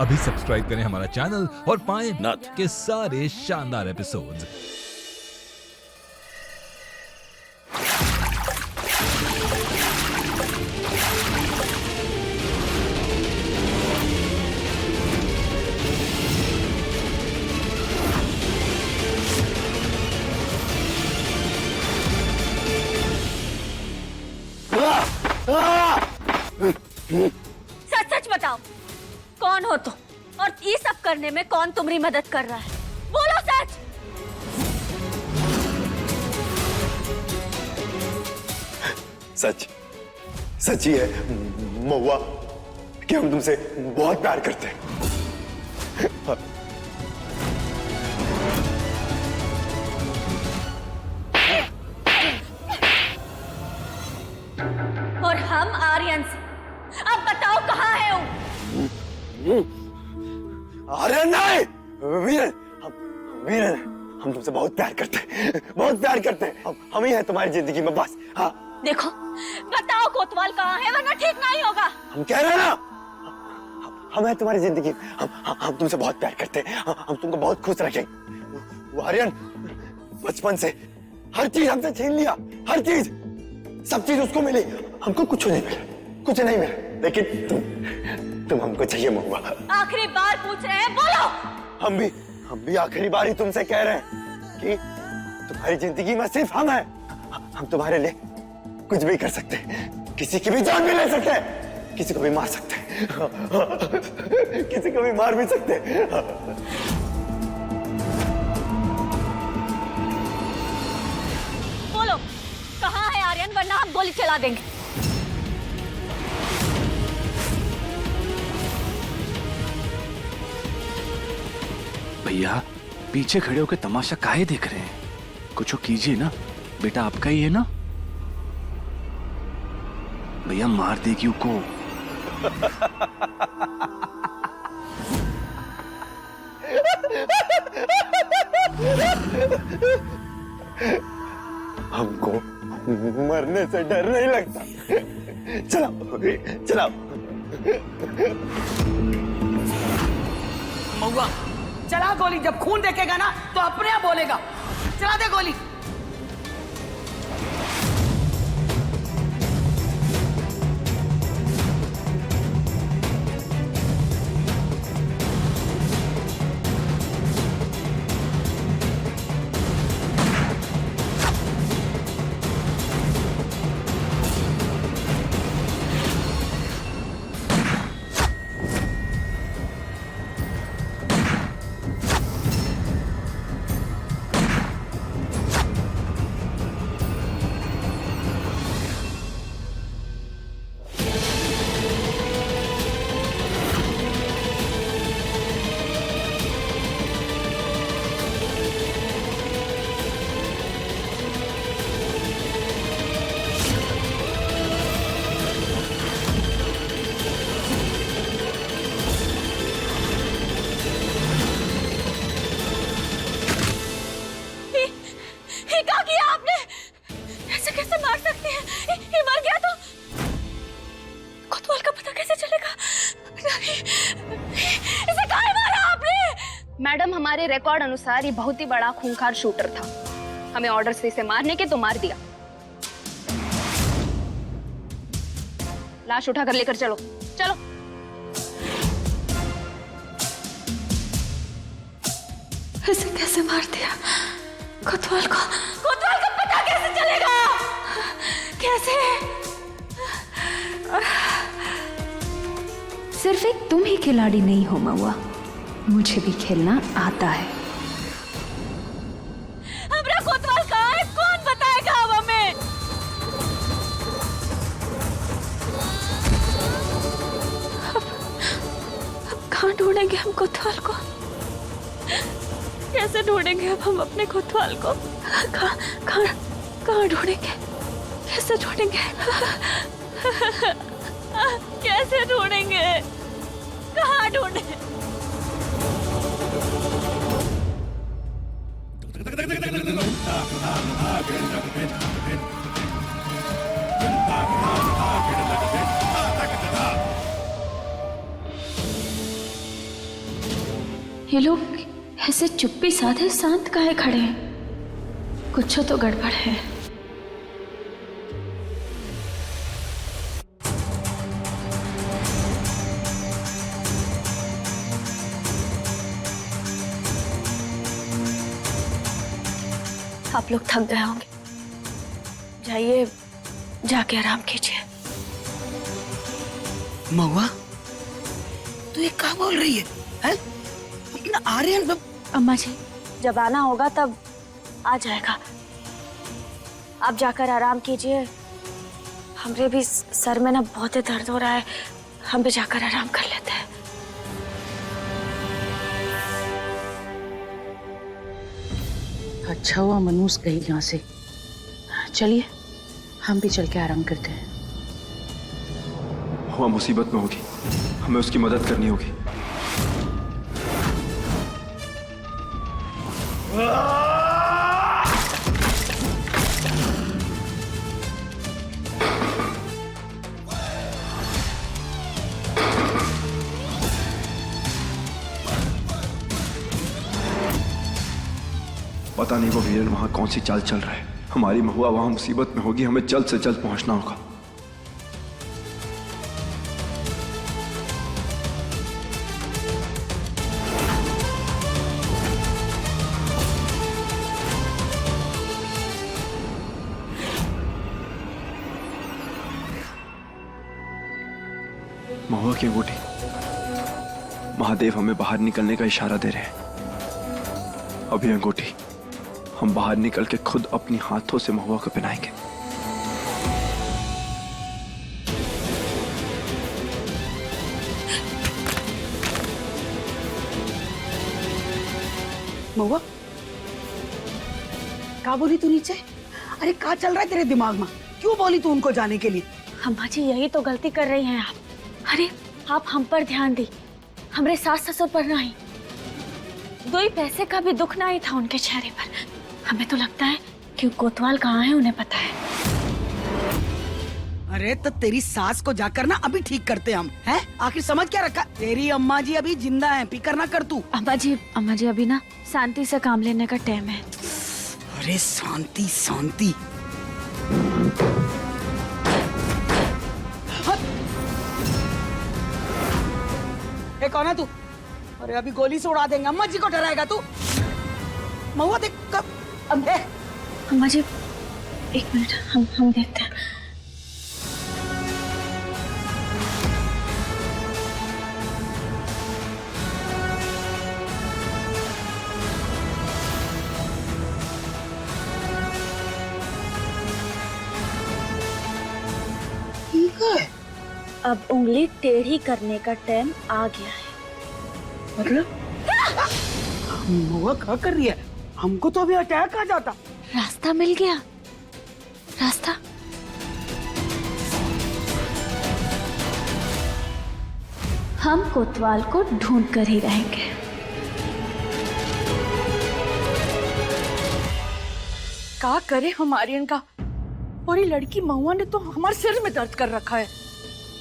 अभी सब्सक्राइब करें हमारा चैनल और पाएं नाथ। के सारे शानदार एपिसोड्स। सच सच बताओ, कौन हो तुम और ये सब करने में कौन तुम्हारी मदद कर रहा है? बोलो सच। सच सच ही है महुआ कि हम तुमसे बहुत प्यार करते हैं। और हम आर्यन से, अब बताओ कहाँ है वो? अरे नहीं वीरन, वीरन हम तुमसे बहुत प्यार करते हैं, बहुत प्यार करते हैं। हम ही हैं तुम्हारी जिंदगी में बस। हाँ देखो, बताओ कोतवाल कहाँ है, वरना ठीक नहीं होगा। हम कह रहे हैं ना, हम हैं तुम्हारी जिंदगी। हम तुमसे बहुत प्यार करते हैं। हम तुमको बहुत खुश रखेंगे। वो आर्यन बचपन से हर चीज हमसे छीन लिया, हर चीज, सब चीज उसको मिली, हमको कुछ नहीं मिला, कुछ नहीं मिला। लेकिन तुम हमको चाहिए महुआ। आखिरी बार पूछ रहे हैं, बोलो। हम भी आखिरी बार ही तुमसे कह रहे हैं कि तुम्हारी जिंदगी में सिर्फ हम हैं। हम तुम्हारे लिए कुछ भी कर सकते हैं, किसी की भी जान भी ले सकते हैं, किसी को भी मार सकते हैं, किसी को भी मार भी सकते हैं। बोलो कहाँ है आर्यन, वरना हम गोली चला देंगे। भैया पीछे खड़े होकर तमाशा काहे देख रहे हैं? कुछ कीजिए ना, बेटा आपका ही है ना। भैया मार देगी उसको। हमको मरने से डर नहीं लगता। चलाओ चलाओ। महुआ चला गोली, जब खून देखेगा ना तो अपने आप बोलेगा। चला दे गोली। क्या किया आपने? ऐसे कैसे मार सकते हैं? ये मर गया तो कोतवाल का पता कैसे चलेगा? इसे काहे मारा आपने? मैडम, हमारे रिकॉर्ड अनुसार ये बहुत ही बड़ा खूंखार शूटर था। हमें ऑर्डर से इसे मारने के तो मार दिया। लाश उठाकर लेकर चलो, चलो। इसे कैसे मार दिया? कोतवाल का पता कैसे चलेगा? कैसे? सिर्फ एक तुम ही खिलाड़ी नहीं हो महुआ, मुझे भी खेलना आता है। हमारा कोतवाल कहाँ है? कौन बताएगा अब हमें? अब कहाँ ढूंढेंगे हम कोतवाल को? कैसे ढूंढेंगे अब हम अपने कोतवाल को? कहाँ ढूंढेंगे? कैसे ढूंढेंगे? कैसे ढूंढेंगे? कहाँ ढूंढे? ये लोग ऐसे चुप्पी साधे शांत काहे खड़े हैं? कुछ तो गड़बड़ है। आप लोग थक गए होंगे, जाइए जाके आराम कीजिए। महुआ, तू ये क्या बोल रही है? हैं? अपना आर्यन अम्मा जी, जब आना होगा तब आ जाएगा। आप जाकर आराम कीजिए। हमरे भी सर में ना बहुत ही दर्द हो रहा है, हम भी जाकर आराम कर लेते हैं। अच्छा हुआ मनूस गई यहाँ से। चलिए हम भी चल के आराम करते हैं। हुआ मुसीबत में होगी, हमें उसकी मदद करनी होगी। पता नहीं वो वीरन वहां कौन सी चाल चल रहा है। हमारी महुआ वहां मुसीबत में होगी, हमें जल्द से जल्द पहुंचना होगा। महुआ की अंगूठी, महादेव हमें बाहर निकलने का इशारा दे रहे हैं। अभी अंगूठी हम बाहर निकल के खुद अपनी हाथों से महुआ को पहनाएंगे। महुआ, क्या बोली तू नीचे? अरे क्या चल रहा है तेरे दिमाग में? क्यों बोली तू उनको जाने के लिए? अम्मा जी, यही तो गलती कर रही हैं आप। अरे आप हम पर ध्यान दी, हमरे सास ससुर पर नहीं। 2 पैसे का भी दुख नहीं था उनके चेहरे पर। हमें तो लगता है कि कोतवाल कहाँ है उन्हें पता है। अरे तो तेरी सास को जाकर ना अभी ठीक करते हम, हैं? आखिर समझ क्या रखा? तेरी अम्मा जी अभी जिंदा हैं, फिकर ना कर तू। अम्मा जी अभी ना शांति से काम लेने का टाइम है। अरे शांति शांति। ए कौन है तू? अरे अभी गोली से उड़ा देंगे। अम्मा जी को डराएगा तू? महुआ देख कब। अम्मा जी 1 मिनट, हम देखते हैं। ठीक है। अब उंगली टेढ़ी करने का टाइम आ गया है। मतलब महुआ क्या कर रही है? हमको तो अभी अटैक आ जाता। रास्ता मिल गया, रास्ता। हम कोतवाल को ढूंढ कर ही रहेंगे। क्या करे हम आर्यन का? और ये लड़की महुआ ने तो हमारे सिर में दर्द कर रखा है।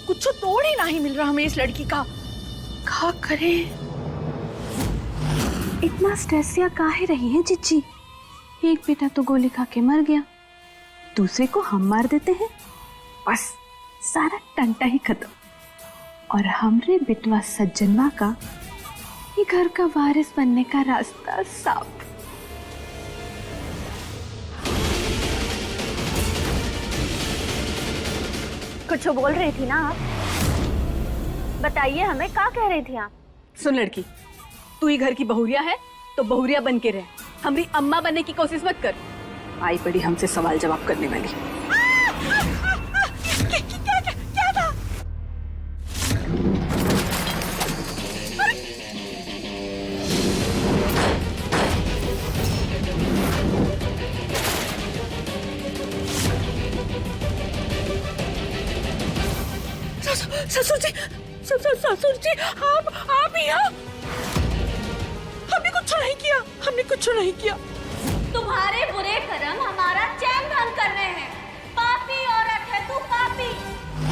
कुछ तोड़ ही नहीं मिल रहा हमें इस लड़की का। क्या करे? इतना स्ट्रेस या काहे रही है चिच्ची? एक बेटा तो गोली खा के मर गया, दूसरे को हम मार देते हैं, बस सारा टंटा ही खत्म। और हमरे बिटवा सज्जनवा का ये घर का वारिस बनने का रास्ता साफ। कुछ बोल रही थी ना आप? बताइए हमें, क्या कह रही थी आप? सुन लड़की, तू ही घर की बहुरिया है तो बहुरिया बन के रह। हमारी अम्मा बनने की कोशिश मत कर। आई पड़ी हमसे सवाल जवाब करने वाली। क्या था? ससुर जी, आप यहाँ? हमने कुछ नहीं किया। तुम्हारे बुरे कर्म हमारा चैन भंग कर रहे हैं। पापी औरत है तू, पापी।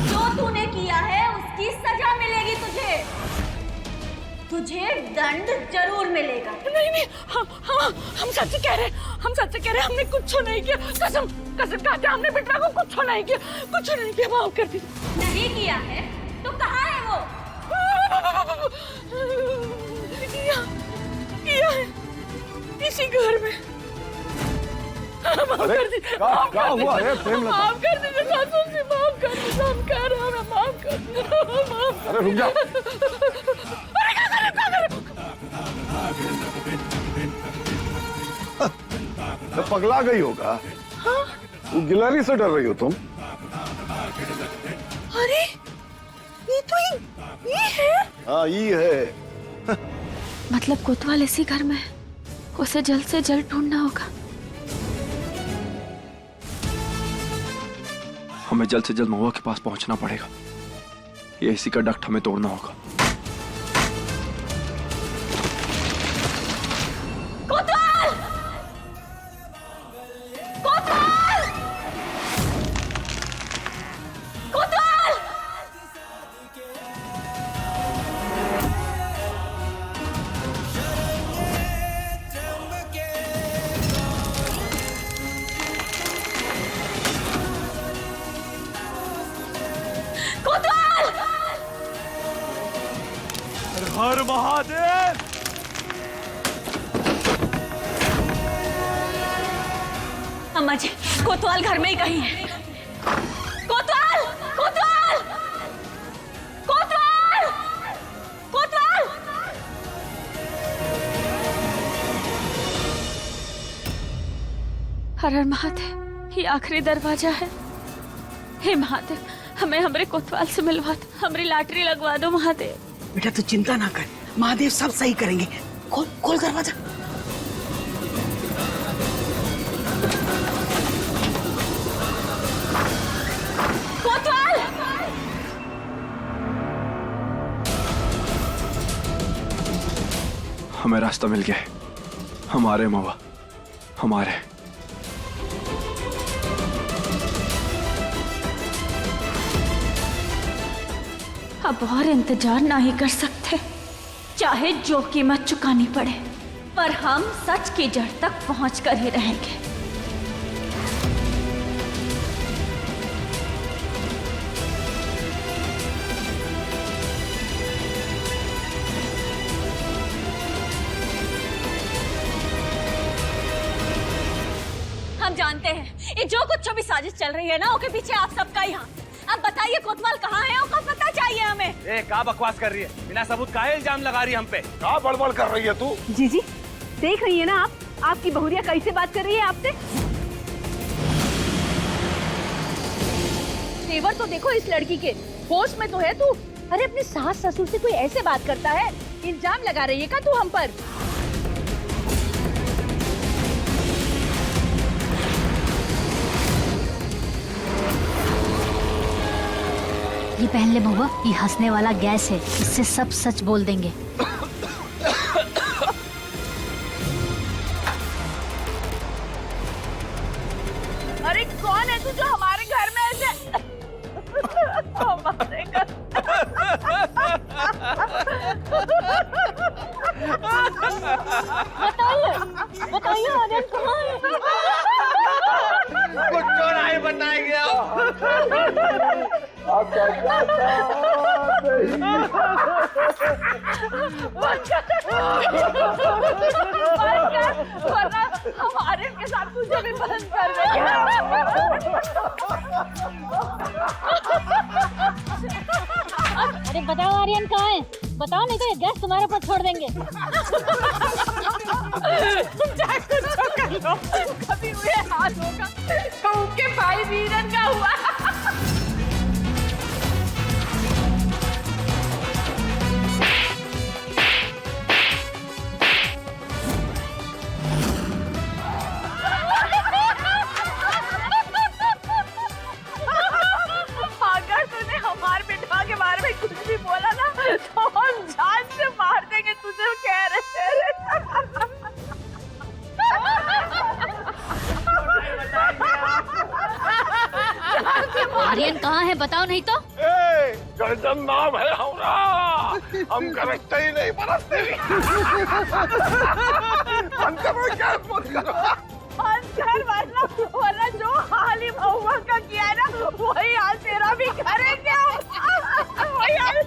जो तूने किया है उसकी सजा मिलेगी तुझे। तुझे दंड जरूर मिलेगा। नहीं नहीं, हम सच कह रहे हैं, हम सच कह रहे हैं, हमने कुछ नहीं किया। कसम कसम खाते हमने बिटवा को कुछ नहीं किया, कुछ नहीं किया। माफ कर दीजिए। नहीं किया है तो कहाँ है वो? किया है इसी घर में। माफ कर दीजिए। क्या हुआ है प्रेम? माफ कर दीजिए सासू जी, माफ कर दीजिए। हम कह रहे हैं, माफ कर दीजिए। अरे रुक जा। तो पगला गई होगा। वो गिलहरी से डर रही हो तुम? अरे ये तो ये है। हाँ ये है। मतलब कोतवाल इसी घर में है। उसे जल्द से जल्द ढूंढना होगा। हमें जल्द से जल्द महुआ के पास पहुंचना पड़ेगा। ये इसी का डक्ट हमें तोड़ना होगा। कोतवाल! कोतवाल! कोतवाल! कोतवाल! हर महादेव! अम्मा जी, कोतवाल घर में ही कहीं है। कोतवाल! कोतवाल! कोतवाल! कोतवाल! हर हर महादेव, ये आखिरी दरवाजा है। हे महादेव, हमें हमरे कोतवाल से मिलवा दो, हमारी लॉटरी लगवा दो महादेव। बेटा तू चिंता ना कर, महादेव सब सही करेंगे। खोल खोल दरवाजा। कोतवाल! हमें रास्ता मिल गया है। हमारे महुआ, हमारे। अब और इंतजार नहीं कर सकते, चाहे जो कीमत चुकानी पड़े, पर हम सच की जड़ तक पहुंच कर ही रहेंगे। हम जानते हैं ये जो कुछ भी साजिश चल रही है ना, उसके पीछे आप सबका ही हाथ। अब बताइए कोतवाल कहाँ है? उसका पता चाहिए हमें। ए, क्या बकवास कर रही है? बिना सबूत काहे इल्जाम लगा रही है हम पे? क्या बड़बड़ कर रही है तू? जीजी देख रही है ना आप, आपकी बहुरिया कैसे बात कर रही है आपसे। तेवर तो देखो इस लड़की के, होश में तो है तू। अरे अपने सास ससुर से कोई ऐसे बात करता है? इल्जाम लगा रही है क्या तू हम पर? ये पहन ले महुआ, ये हंसने वाला गैस है, इससे सब सच बोल देंगे। अरे कौन है तू जो हमारे घर में ऐसे हमारे घर बताइए आर्यन कहाँ है? कुछ तो नहीं बताएंगे वरना हम आर्यन के साथ तुझे भी बंद कर देंगे। अरे बताओ आर्यन कहाँ है? बताओ नहीं तो ये गैस तुम्हारे ऊपर छोड़ देंगे। कभी हुए हाथ होगा तो उनके भाई वीरन का हुआ। अगर तूने हमारे बेटा के बारे में कुछ भी बोला ना तो हम जान से मार देंगे तुझे, कह रहे आर्यन कहाँ है? बताओ नहीं तो। गर्दन नाम है हमारा। हम गरजते ही नहीं बरसते ही। बंद करो गैस, बंद करो। अंदर वरना जो हाल ही महुआ का किया है ना वही हाल तेरा भी करेंगे। वही हाल।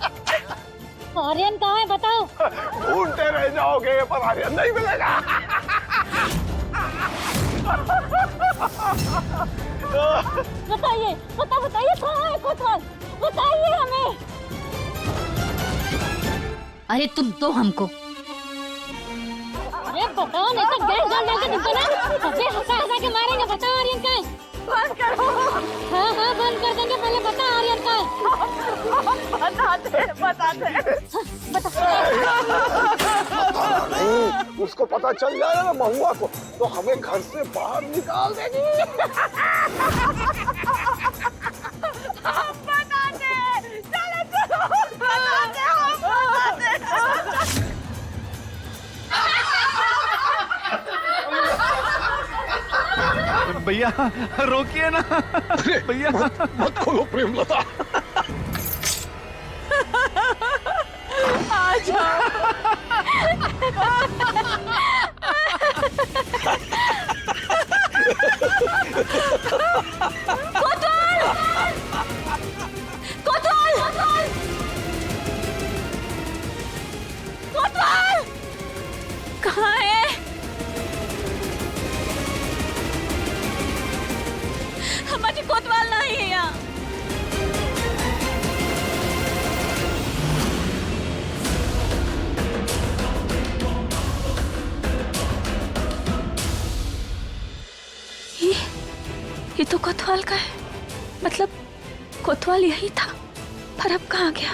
आर्यन कहाँ है बताओ। ढूंढते रह जाओगे पर आर्यन नहीं मिलेगा। बताइए बताइए कहाँ है कोतवाल, बताइए हमें। अरे तुम दो हमको। अरे बताओ नहीं तो गैस डाल के तुमको ना अबे हंसा हंसा के मारेंगे। बताओ आर्यन कहाँ है। बंद करो। हाँ हाँ बंद कर देंगे, पहले बता आर्यन कहाँ है। बताते। नहीं, उसको पता चल जाएगा ना महुआ को, तो हमें घर से बाहर निकाल देगी। भैया रोकिए ना भैया। मत खोलो प्रेमलता। आ जाओ। कोतवाल! कोतवाल! कोतवाल! कहाँ है? हमारी कोतवाल नहीं है यहाँ। ये तो कोतवाल का है, मतलब कोतवाल यही था, पर अब कहाँ गया?